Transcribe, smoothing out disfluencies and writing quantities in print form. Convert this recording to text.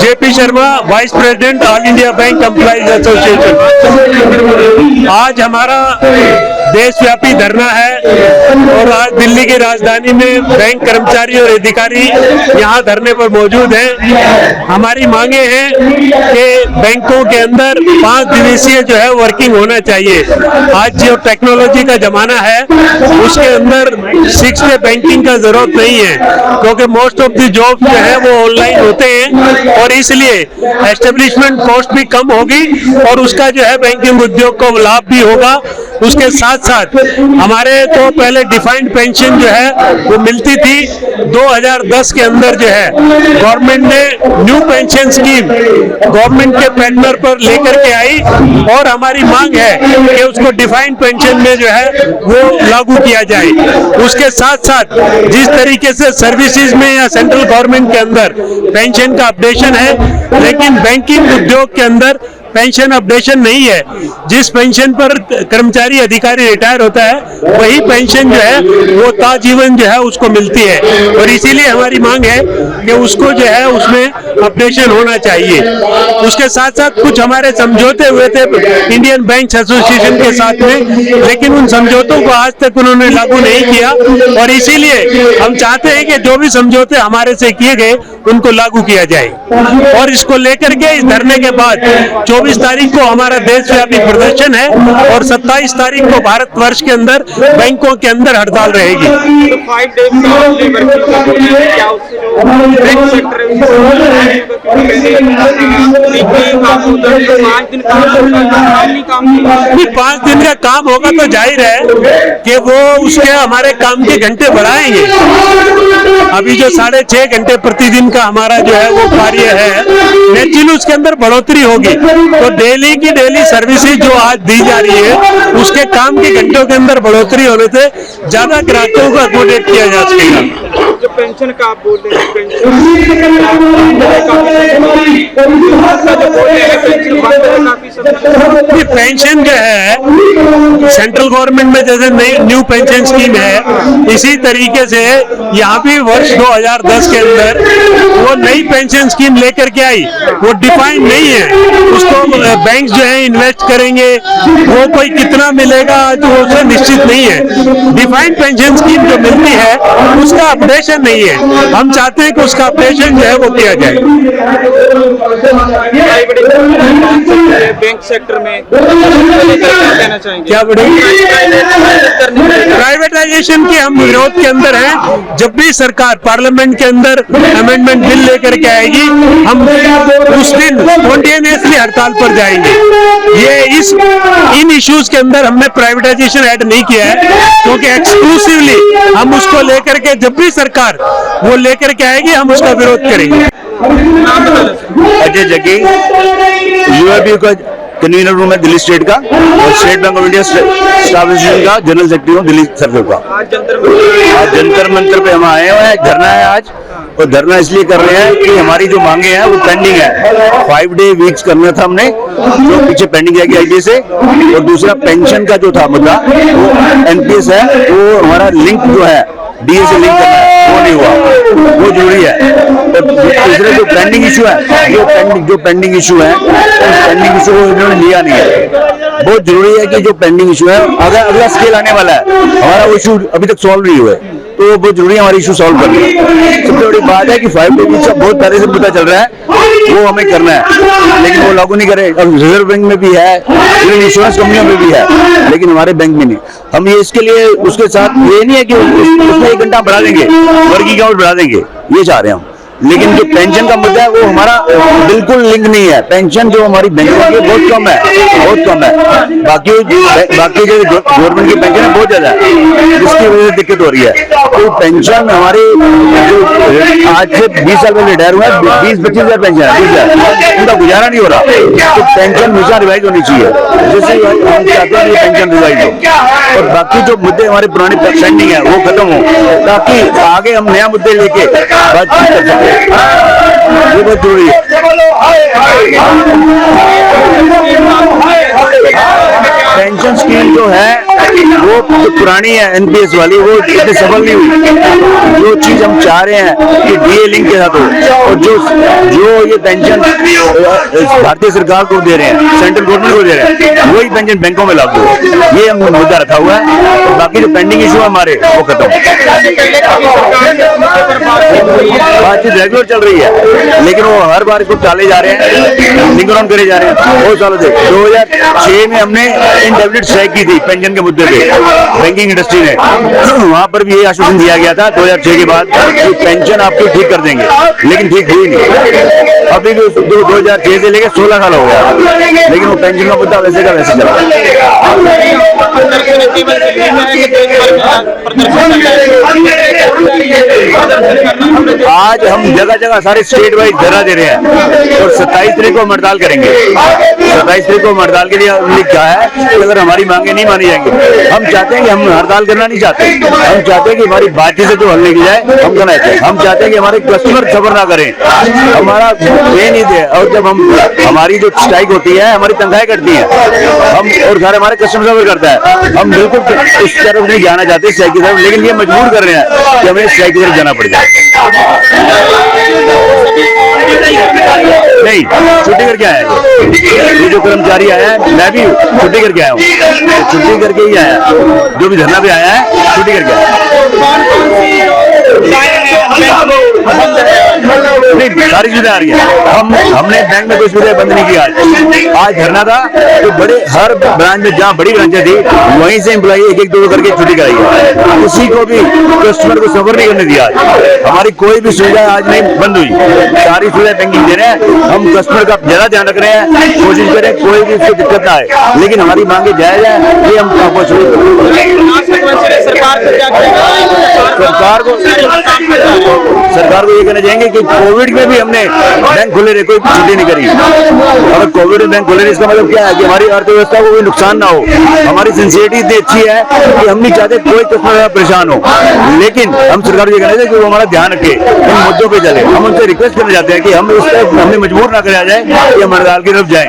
JP Sharma, vice president all India bank employees association. आज हमारा देशव्यापी धरना है और आज दिल्ली की राजधानी में बैंक कर्मचारी और अधिकारी यहाँ धरने पर मौजूद हैं। हमारी मांगे हैं कि बैंकों के अंदर 5 दिवसीय जो है वर्किंग होना चाहिए। आज जो टेक्नोलॉजी का जमाना है उसके अंदर 6 डे बैंकिंग का जरूरत नहीं है, क्योंकि मोस्ट ऑफ द जॉब जो है वो ऑनलाइन होते हैं और इसलिए एस्टेब्लिशमेंट कॉस्ट भी कम होगी और उसका जो है बैंकिंग उद्योग को लाभ भी होगा। उसके साथ साथ हमारे तो पहले डिफाइंड पेंशन जो है वो मिलती थी। 2010 के अंदर जो है गवर्नमेंट ने न्यू पेंशन स्कीम गवर्नमेंट के पैनल पर लेकर के आई और हमारी मांग है कि उसको डिफाइंड पेंशन में जो है वो लागू किया जाए। उसके साथ साथ जिस तरीके से सर्विसेज में या सेंट्रल गवर्नमेंट के अंदर पेंशन का अपडेशन है, लेकिन बैंकिंग उद्योग के अंदर पेंशन अपडेशन नहीं है। जिस पेंशन पर कर्मचारी अधिकारी रिटायर होता है वही पेंशन जो है वो ताजीवन जो है उसको मिलती है और इसीलिए हमारी मांग है कि उसको जो है उसमें अपडेशन होना चाहिए। उसके साथ साथ कुछ हमारे समझौते हुए थे इंडियन बैंक एसोसिएशन के साथ में, लेकिन उन समझौतों को आज तक उन्होंने लागू नहीं किया और इसीलिए हम चाहते हैं कि जो भी समझौते हमारे से किए गए उनको लागू किया जाए। और इसको लेकर के इस धरने के बाद 24 तारीख को हमारा देशव्यापी प्रदर्शन है और 27 तारीख को भारतवर्ष के अंदर बैंकों के अंदर हड़ताल रहेगी। तो 5 डेज क्या उससे जो बैंक सेक्टर है 5 दिन का काम होगा तो जाहिर है कि वो उसके हमारे काम के घंटे बढ़ाएंगे। अभी जो 6.5 घंटे प्रतिदिन का हमारा जो है वो कार्य है, लेकिन उसके अंदर बढ़ोतरी होगी तो डेली की डेली सर्विसेज जो आज दी जा रही है उसके काम के घंटों के अंदर बढ़ोतरी होने से ज्यादा ग्राहकों को अकोमोडेट किया जा सकेगा। जो पेंशन का आप बोल रहे हैं पेंशन जो है सेंट्रल गवर्नमेंट में जैसे न्यू पेंशन स्कीम है, इसी तरीके से यहाँ भी वर्ष 2010 के अंदर वो नई पेंशन स्कीम लेकर के आई। वो डिफाइंड नहीं है, उसको बैंक जो है इन्वेस्ट करेंगे, वो कोई कितना मिलेगा जो उसे निश्चित नहीं है। डिफाइंड पेंशन स्कीम जो मिलती है उसका अपडेशन नहीं है। हम चाहते हैं कि उसका अपडेशन जो है वो किया जाए। बैंक सेक्टर में कहना चाहेंगे क्या प्राइवेटाइजेशन के हम विरोध के अंदर हैं। जब भी सरकार पार्लियामेंट के अंदर अमेंडमेंट बिल लेकर के आएगी हम उस दिन स्पॉन्टेनियसली हड़ताल पर जाएंगे। ये इन इश्यूज के अंदर हमने प्राइवेटाइजेशन ऐड नहीं किया है, क्योंकि एक्सक्लूसिवली हम उसको लेकर के जब भी सरकार वो लेकर के आएगी हम उसका विरोध करेंगे। अजय जगी, यूआईबी का कन्वीनर हूँ मैं दिल्ली स्टेट का और state bank of India staff association का जनरल सेक्रेटरी हूँ दिल्ली सर्कल का। आज जंतर मंतर पे हम आए हुए हैं, धरना है आज और धरना इसलिए कर रहे हैं कि हमारी जो मांगे हैं वो पेंडिंग है। 5 डे वीक्स करना था हमने, जो पीछे पेंडिंग है आईडी से, और दूसरा पेंशन का जो था मुद्दा वो एनपीएस है, वो हमारा लिंक जो है डीए से लिंक करना है वो नहीं हुआ, वो जरूरी है। तो दूसरे जो पेंडिंग इशू है जो पेंडिंग इशू है उस पेंडिंग इशू को इन्होंने लिया नहीं है। बहुत जरूरी है कि जो पेंडिंग इशू है अगर अगला स्केल आने वाला है, हमारा वो इशू अभी तक सॉल्व नहीं हुआ है, तो बहुत जरूरी है हमारी इशू सॉल्व करना। सबसे बड़ी बात है कि 5 डे का बहुत पहले से पता चल रहा है, वो हमें करना है, लेकिन वो लागू नहीं करे। अब रिजर्व बैंक में भी है, इंश्योरेंस कंपनियों में भी है, लेकिन हमारे बैंक में नहीं। हम ये इसके लिए उसके साथ ये नहीं है कि उसमें 1 घंटा बढ़ा देंगे, वर्किंग आवर बढ़ा देंगे, ये चाह रहे हैं हम। लेकिन जो पेंशन का मुद्दा है वो हमारा बिल्कुल लिंक नहीं है। पेंशन जो हमारी बैंकों की बहुत कम है, बहुत कम है। बाकी जो गवर्नमेंट की पेंशन है बहुत ज्यादा है, जिसकी वजह से दिक्कत हो रही है। तो पेंशन हमारे जो आज से 20 साल पहले रिटायर हुआ है, 20-25 हजार पेंशन है, 20,000, उनका गुजारा नहीं हो रहा। तो पेंशन हमेशा रिवाइज होनी चाहिए, जैसे हम चाहते हैं कि पेंशन रिवाइज हो, और बाकी जो मुद्दे हमारे पुराने पेंडिंग है वो खत्म हो, ताकि आगे हम नया मुद्दे लेके बातचीत कर सकें। ये बहुत जरूरी है। पेंशन स्कीम जो है वो जो पुरानी है एनपीएस वाली, वो इतनी सफल नहीं हुई। जो चीज हम चाह रहे हैं कि डीए लिंक के साथ हो, और जो ये पेंशन भारतीय सरकार को दे रहे हैं, सेंट्रल गवर्नमेंट को दे रहे हैं, वही पेंशन बैंकों में लागू हो, ये हम मुद्दा रखा हुआ है। और बाकी जो पेंडिंग इशू है हमारे वो खत्म। बातचीत रेगुलर चल रही है, लेकिन वो हर बार इसको टाले जा रहे हैं, निगरान करे जा रहे हैं। बहुत सालों से 2006 में हमने इंडेफिनिट स्ट्राइक की थी पेंशन के मुद्दे पे, बैंकिंग इंडस्ट्री ने, वहां पर भी ये आश्वासन दिया गया था 2006 के बाद कि पेंशन आपकी ठीक कर देंगे, लेकिन ठीक हुई नहीं। अभी भी 2006 से लेकर 16 साल हो गया, लेकिन वो पेंशन का मुद्दा वैसे का वैसे चला। आज हम जगह जगह सारे स्टेट वाइज धरना दे रहे हैं, और 27 तारीख को हम हड़ताल करेंगे। 27 तारीख को हम हड़ताल के लिए हमने कहा है कि अगर हमारी मांगे नहीं मानी जाएंगी, हम चाहते हैं कि हम हड़ताल करना नहीं चाहते, हम चाहते हैं कि हमारी बातचीत से जो हल निकल जाए हम करना चाहते हैं। हम चाहते हैं कि हमारे कस्टमर सफर ना करें, हमारा ये नहीं दे। और जब हमारी जो स्ट्राइक होती है, हमारी तनख्वाहें कटती हैं, हम और सारे हमारे कस्टमर सफर करता है, हम बिल्कुल इस तरफ नहीं जाना चाहते स्ट्राइक की तरफ, लेकिन ये मजबूर कर रहे हैं कि हमें स्ट्राइक की तरफ जाना पड़ जाए। नहीं, छुट्टी करके आया ये जो कर्मचारी आया है, मैं भी छुट्टी करके आया हूँ, छुट्टी करके ही आया। जो भी धरना पे आया है छुट्टी करके आया। नहीं, सारी सुविधा आ रही है। हमने बैंक में कोई सुविधा बंद नहीं की। आज धरना था तो बड़े हर ब्रांच में, जहाँ बड़ी ब्रांचें थी वहीं से एम्प्लॉई एक दो करके छुट्टी कराई है, किसी को भी कस्टमर को सफर नहीं करने दिया। हमारी कोई भी सुविधा आज नहीं बंद हुई, सारी सुविधा बैंकिंग दे रहे हैं। हम कस्टमर का ज्यादा ध्यान रख रहे हैं, कोशिश करें कोई भी उसको दिक्कत ना आए, लेकिन हमारी मांगे जायज है, ये हम आपको सरकार को ये कहना चाहेंगे कि कोविड में भी हमने बैंक खुले रहे, कोई छुट्टी नहीं करी। अगर कोविड में बैंक खुले रहे, इसका मतलब क्या है कि हमारी अर्थव्यवस्था को कोई नुकसान ना हो। हमारी सिंसियरिटी इतनी अच्छी है कि हम नहीं चाहते कोई कस्टमर परेशान हो, लेकिन हम सरकार को ये कहना चाहते हैं कि वो हमारा ध्यान रखे, इन मुद्दों पे चले। हम उनसे रिक्वेस्ट करना चाहते हैं कि हम इस तरफ हमें मजबूर ना कराया जाए कि हम हड़ताल की तरफ जाएं।